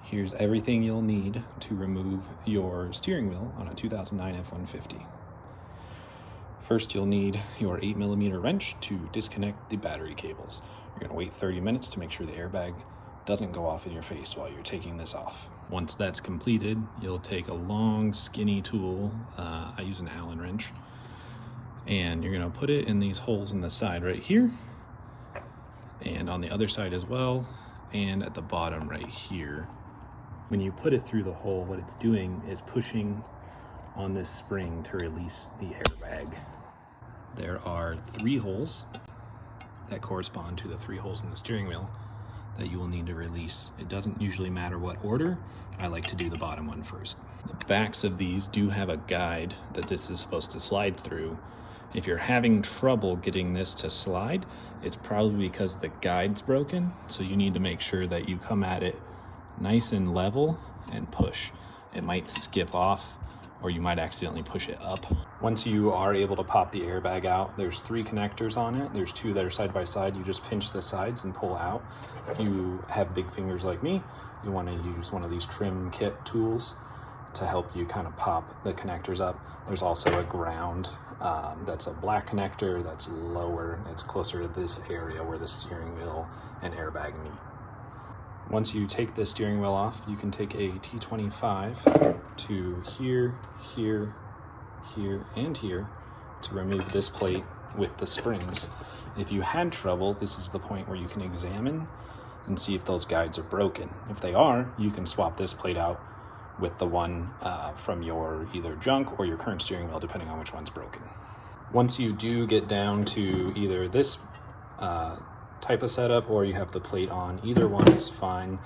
Here's everything you'll need to remove your steering wheel on a 2009 F-150. First, you'll need your 8mm wrench to disconnect the battery cables. You're going to wait 30 minutes to make sure the airbag doesn't go off in your face while you're taking this off. Once that's completed, you'll take a long, skinny tool. I use an Allen wrench. And you're going to put it in these holes in the side right here, and on the other side as well, and at the bottom right here. When you put it through the hole, what it's doing is pushing on this spring to release the airbag. There are 3 holes that correspond to the 3 holes in the steering wheel that you will need to release. It doesn't usually matter what order. I like to do the bottom one first. The backs of these do have a guide that this is supposed to slide through. If you're having trouble getting this to slide, it's probably because the guide's broken, so you need to make sure that you come at it nice and level and push. It might skip off, or you might accidentally push it up. Once you are able to pop the airbag out, there's 3 connectors on it. There's 2 that are side by side. You just pinch the sides and pull out. If you have big fingers like me, you want to use one of these trim kit tools to help you kind of pop the connectors up. There's also a ground that's a black connector that's lower. It's closer to this area where the steering wheel and airbag meet. Once you take the steering wheel off, you can take a T25 to here, here, here, and here to remove this plate with the springs. If you had trouble, this is the point where you can examine and see if those guides are broken. If they are, you can swap this plate out with the one from your either junk or your current steering wheel, depending on which one's broken. Once you do get down to either this type of setup or you have the plate on, either one is fine.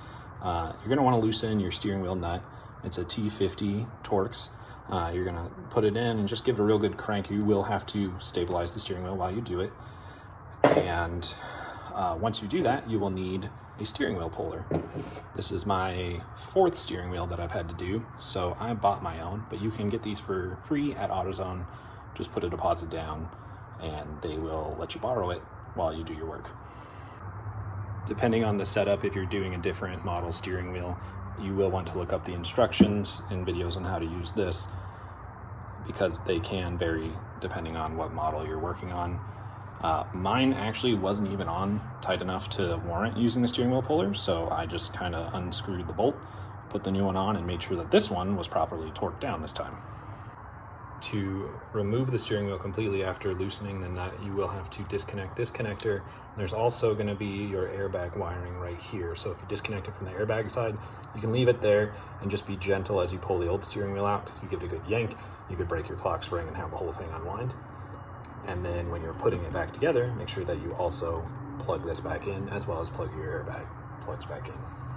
You're going to want to loosen your steering wheel nut. It's a T50 Torx. You're going to put it in and just give it a real good crank. You will have to stabilize the steering wheel while you do it. And once you do that, you will need a steering wheel puller. This is my 4th steering wheel that I've had to do, so I bought my own, but you can get these for free at AutoZone. Just put a deposit down and they will let you borrow it while you do your work. Depending on the setup, if you're doing a different model steering wheel, you will want to look up the instructions and videos on how to use this, because they can vary depending on what model you're working on. Mine actually wasn't even on tight enough to warrant using the steering wheel puller, so I just kind of unscrewed the bolt, put the new one on, and made sure that this one was properly torqued down this time. To remove the steering wheel completely after loosening the nut, you will have to disconnect this connector. There's also going to be your airbag wiring right here, so if you disconnect it from the airbag side, you can leave it there and just be gentle as you pull the old steering wheel out, because if you give it a good yank, you could break your clock spring and have the whole thing unwind. And then when you're putting it back together, make sure that you also plug this back in, as well as plug your airbag plugs back in.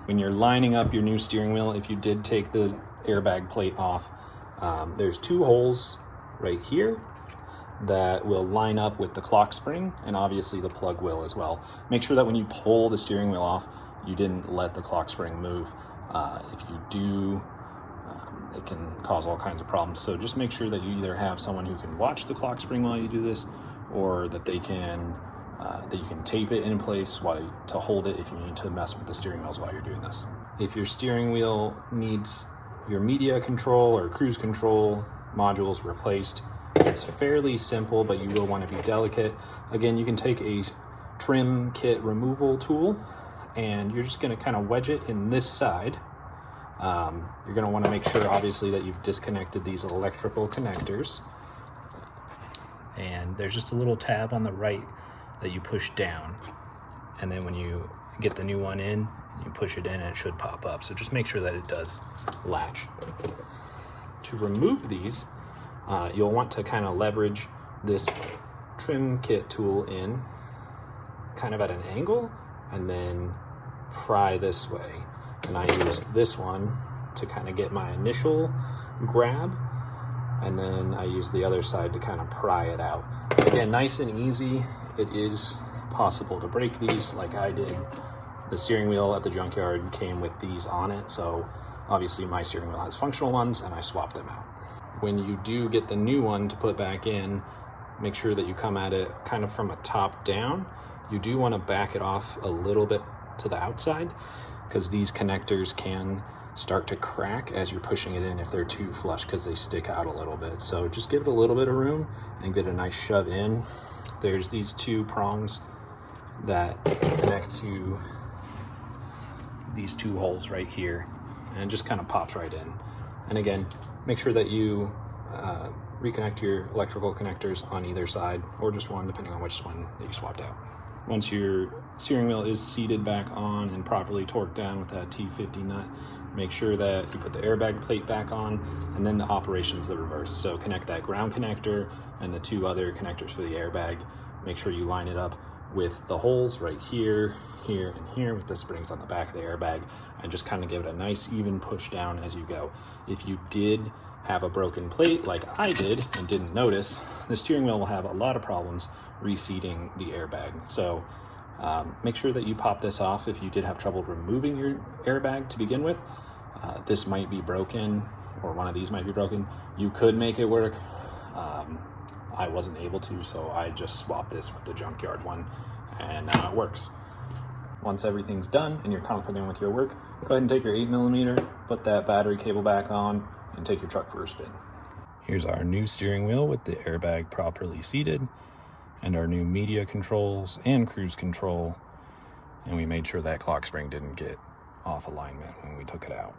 When you're lining up your new steering wheel, if you did take the airbag plate off, there's 2 holes right here that will line up with the clock spring, and obviously the plug will as well. Make sure that when you pull the steering wheel off, you didn't let the clock spring move. If you do, it can cause all kinds of problems. So just make sure that you either have someone who can watch the clock spring while you do this, or that they can that you can tape it in place to hold it if you need to mess with the steering wheels while you're doing this. If your steering wheel needs your media control or cruise control modules replaced, it's fairly simple, but you will want to be delicate. Again, you can take a trim kit removal tool and you're just going to kind of wedge it in this side. You're going to want to make sure, obviously, that you've disconnected these electrical connectors. And there's just a little tab on the right that you push down. And then when you get the new one in, you push it in and it should pop up. So just make sure that it does latch. To remove these, you'll want to kind of leverage this trim kit tool in kind of at an angle and then pry this way. And I use this one to kind of get my initial grab, and then I use the other side to kind of pry it out. Again, nice and easy. It is possible to break these like I did. The steering wheel at the junkyard came with these on it, so obviously my steering wheel has functional ones and I swapped them out. When you do get the new one to put back in, make sure that you come at it kind of from a top down. You do want to back it off a little bit to the outside, because these connectors can start to crack as you're pushing it in if they're too flush, because they stick out a little bit. So just give it a little bit of room and get a nice shove in. There's these two prongs that connect to these two holes right here, and it just kind of pops right in. And again, make sure that you reconnect your electrical connectors on either side, or just one, depending on which one that you swapped out. Once your steering wheel is seated back on and properly torqued down with that T50 nut, make sure that you put the airbag plate back on, and then the operation's the reverse. So connect that ground connector and the two other connectors for the airbag. Make sure you line it up with the holes right here, here, and here with the springs on the back of the airbag, and just kind of give it a nice even push down as you go. If you did have a broken plate like I did and didn't notice, the steering wheel will have a lot of problems reseating the airbag. So make sure that you pop this off if you did have trouble removing your airbag to begin with. This might be broken, or one of these might be broken. You could make it work. I wasn't able to, so I just swapped this with the junkyard one, and now it works. Once everything's done and you're confident with your work, go ahead and take your 8mm, put that battery cable back on, and take your truck for a spin. Here's our new steering wheel with the airbag properly seated, and our new media controls and cruise control, and we made sure that clock spring didn't get off alignment when we took it out.